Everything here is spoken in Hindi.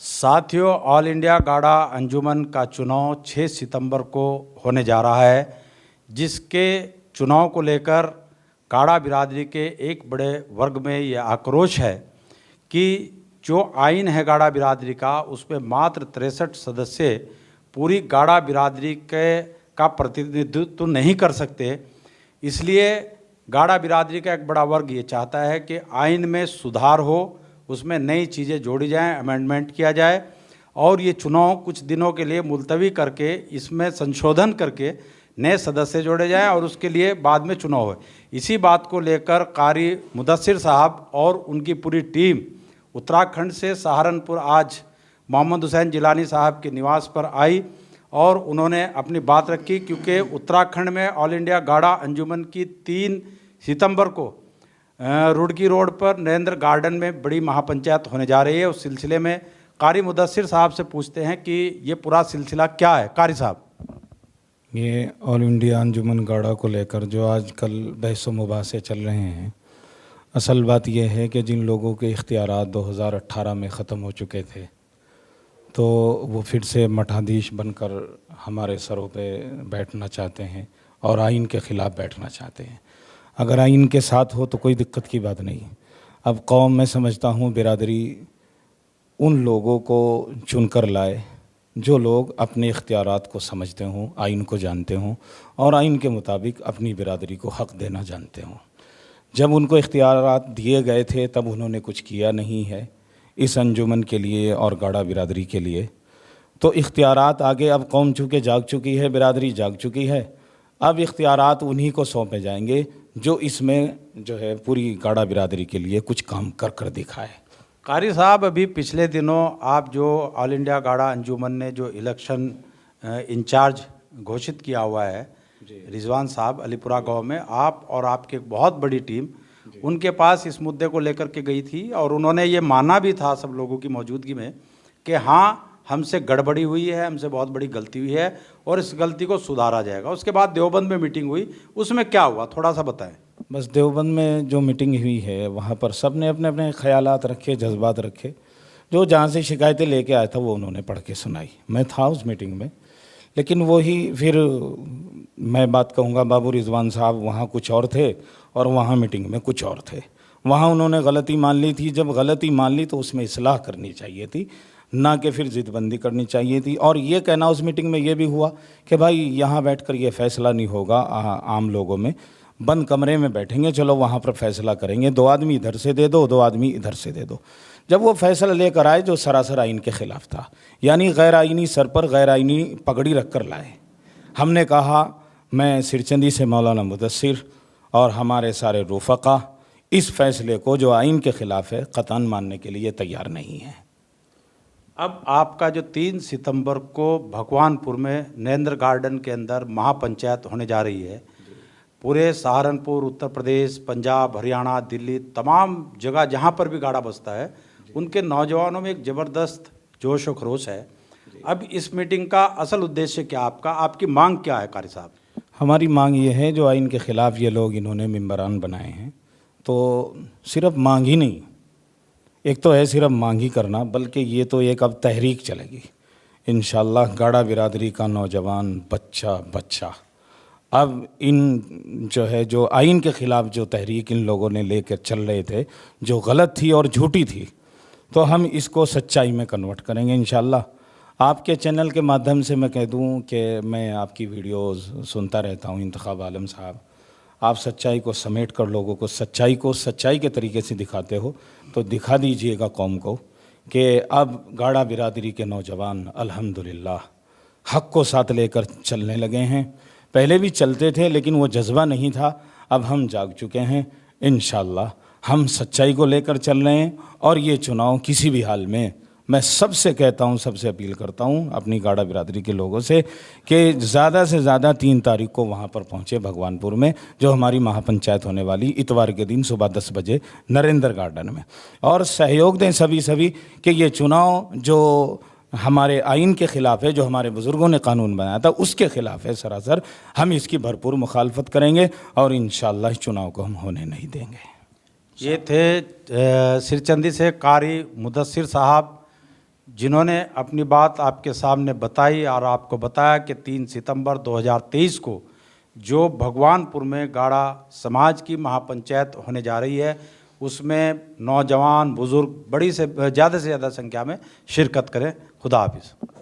साथियों, ऑल इंडिया गाड़ा अंजुमन का चुनाव 6 सितंबर को होने जा रहा है, जिसके चुनाव को लेकर गाड़ा बिरादरी के एक बड़े वर्ग में यह आक्रोश है कि जो आइन है गाड़ा बिरादरी का, उसमें मात्र 63 सदस्य पूरी गाड़ा बिरादरी का प्रतिनिधित्व नहीं कर सकते। इसलिए गाड़ा बिरादरी का एक बड़ा वर्ग ये चाहता है कि आइन में सुधार हो, उसमें नई चीज़ें जोड़ी जाएं, अमेंडमेंट किया जाए और ये चुनाव कुछ दिनों के लिए मुलतवी करके इसमें संशोधन करके नए सदस्य जोड़े जाएं और उसके लिए बाद में चुनाव हो। इसी बात को लेकर कारी मुदस्सिर साहब और उनकी पूरी टीम उत्तराखंड से सहारनपुर आज मोहम्मद हुसैन जिलानी साहब के निवास पर आई और उन्होंने अपनी बात रखी, क्योंकि उत्तराखंड में ऑल इंडिया गाड़ा अंजुमन की 3 सितंबर को रुड़की रोड पर नरेंद्र गार्डन में बड़ी महापंचायत होने जा रही है। उस सिलसिले में कारी मुदस्सिर साहब से पूछते हैं कि ये पूरा सिलसिला क्या है। कारी साहब, ये ऑल इंडिया अंजुमन गाड़ा को लेकर जो आजकल बहस व मुबासे चल रहे हैं, असल बात यह है कि जिन लोगों के इख्तियारात 2018 में ख़त्म हो चुके थे, तो वो फिर से मठाधीश बनकर हमारे सरों पे बैठना चाहते हैं और आइन के ख़िलाफ़ बैठना चाहते हैं। अगर आइन के साथ हो तो कोई दिक्कत की बात नहीं। अब कौम में समझता हूँ बिरादरी उन लोगों को चुनकर लाए जो लोग अपने इख्तियारात को समझते हों, आइन को जानते हों और आइन के मुताबिक अपनी बिरादरी को हक़ देना जानते हों। जब उनको इख्तियारात दिए गए थे तब उन्होंने कुछ किया नहीं है इस अंजुमन के लिए और गाड़ा बिरादरी के लिए, तो इख्तियारात आगे अब कौम चूँकि जाग चुकी है, बिरादरी जाग चुकी है, अब इख्तियारात उन्हीं को सौंपे जाएंगे जो इसमें जो है पूरी गाड़ा बिरादरी के लिए कुछ काम कर दिखाए। कारी साहब, अभी पिछले दिनों आप जो ऑल इंडिया गाड़ा अंजुमन ने जो इलेक्शन इंचार्ज घोषित किया हुआ है रिजवान साहब अलीपुरा गांव में, आप और आपकी एक बहुत बड़ी टीम उनके पास इस मुद्दे को लेकर के गई थी और उन्होंने ये माना भी था सब लोगों की मौजूदगी में कि हाँ, हमसे गड़बड़ी हुई है, हमसे बहुत बड़ी गलती हुई है और इस गलती को सुधारा जाएगा। उसके बाद देवबंद में मीटिंग हुई, उसमें क्या हुआ थोड़ा सा बताएं। बस देवबंद में जो मीटिंग हुई है वहाँ पर सब ने अपने अपने ख्यालात रखे, जज्बात रखे। जो जहाँ से शिकायतें लेके आया था वो उन्होंने पढ़ के सुनाई। मैं था उस मीटिंग में, लेकिन वही फिर मैं बात कहूँगा, बाबू रिजवान साहब वहाँ कुछ और थे और वहाँ मीटिंग में कुछ और थे। वहाँ उन्होंने गलती मान ली थी। जब गलती मान ली तो उसमें इस्लाह करनी चाहिए थी, ना कि फिर ज़िदबंदी करनी चाहिए थी। और ये कहना उस मीटिंग में ये भी हुआ कि भाई यहाँ बैठकर ये फ़ैसला नहीं होगा, आम लोगों में बंद कमरे में बैठेंगे, चलो वहाँ पर फैसला करेंगे, 2 आदमी इधर से दे दो, 2 आदमी इधर से दे दो। जब वो फैसला लेकर आए जो सरासर आइन के ख़िलाफ़ था, यानी गैर आइनी सर पर गैर आइनी पगड़ी रख कर लाए, हमने कहा, मैं सिरचंदी से मौलाना मुदस्सिर और हमारे सारे रुफ़क़ा इस फ़ैसले को जो आइन के ख़िलाफ़ है क़तन मानने के लिए तैयार नहीं है। अब आपका जो 3 सितंबर को भगवानपुर में नरेंद्र गार्डन के अंदर महापंचायत होने जा रही है, पूरे सहारनपुर, उत्तर प्रदेश, पंजाब, हरियाणा, दिल्ली, तमाम जगह जहाँ पर भी गाड़ा बसता है, उनके नौजवानों में एक ज़बरदस्त जोश व खरोश है। अब इस मीटिंग का असल उद्देश्य क्या आपका, आपकी मांग क्या है कारी साहब? हमारी मांग ये है, जो आइन के ख़िलाफ़ ये लोग इन्होंने मेंबरान बनाए हैं, तो सिर्फ मांग ही नहीं, एक तो है सिर्फ मांग ही करना, बल्कि ये तो एक अब तहरीक चलेगी इंशाअल्लाह। गाड़ा बिरादरी का नौजवान बच्चा अब इन जो है जो आइन के ख़िलाफ़ जो तहरीक इन लोगों ने लेकर चल रहे थे, जो गलत थी और झूठी थी, तो हम इसको सच्चाई में कन्वर्ट करेंगे इंशाअल्लाह। आपके चैनल के माध्यम से मैं कह दूं कि मैं आपकी वीडियोस सुनता रहता हूं। इंतखाब आलम साहब, आप सच्चाई को समेट कर लोगों को सच्चाई के तरीके से दिखाते हो, तो दिखा दीजिएगा कौम को कि अब गाड़ा बिरादरी के नौजवान अल्हम्दुलिल्लाह हक़ को साथ लेकर चलने लगे हैं। पहले भी चलते थे लेकिन वो जज्बा नहीं था, अब हम जाग चुके हैं। इंशाअल्लाह हम सच्चाई को लेकर चल रहे हैं और ये चुनाव किसी भी हाल में, मैं सबसे कहता हूँ, सबसे अपील करता हूँ अपनी गाड़ा बिरादरी के लोगों से कि ज़्यादा से ज़्यादा 3 तारीख को वहाँ पर पहुँचे भगवानपुर में, जो हमारी महापंचायत होने वाली इतवार के दिन सुबह 10 बजे नरेंद्र गार्डन में, और सहयोग दें सभी कि ये चुनाव जो हमारे आइन के ख़िलाफ़ है, जो हमारे बुज़ुर्गों ने कानून बनाया था उसके ख़िलाफ़ है सरासर। हम इसकी भरपूर मुखालफत करेंगे और इंशाअल्लाह इस चुनाव को हम होने नहीं देंगे। ये थे सिरचंदी से कारी मुदस्सिर साहब, जिन्होंने अपनी बात आपके सामने बताई और आपको बताया कि 3 सितंबर 2023 को जो भगवानपुर में गाड़ा समाज की महापंचायत होने जा रही है, उसमें नौजवान बुजुर्ग बड़ी से ज़्यादा संख्या में शिरकत करें। खुदा हाफिज़।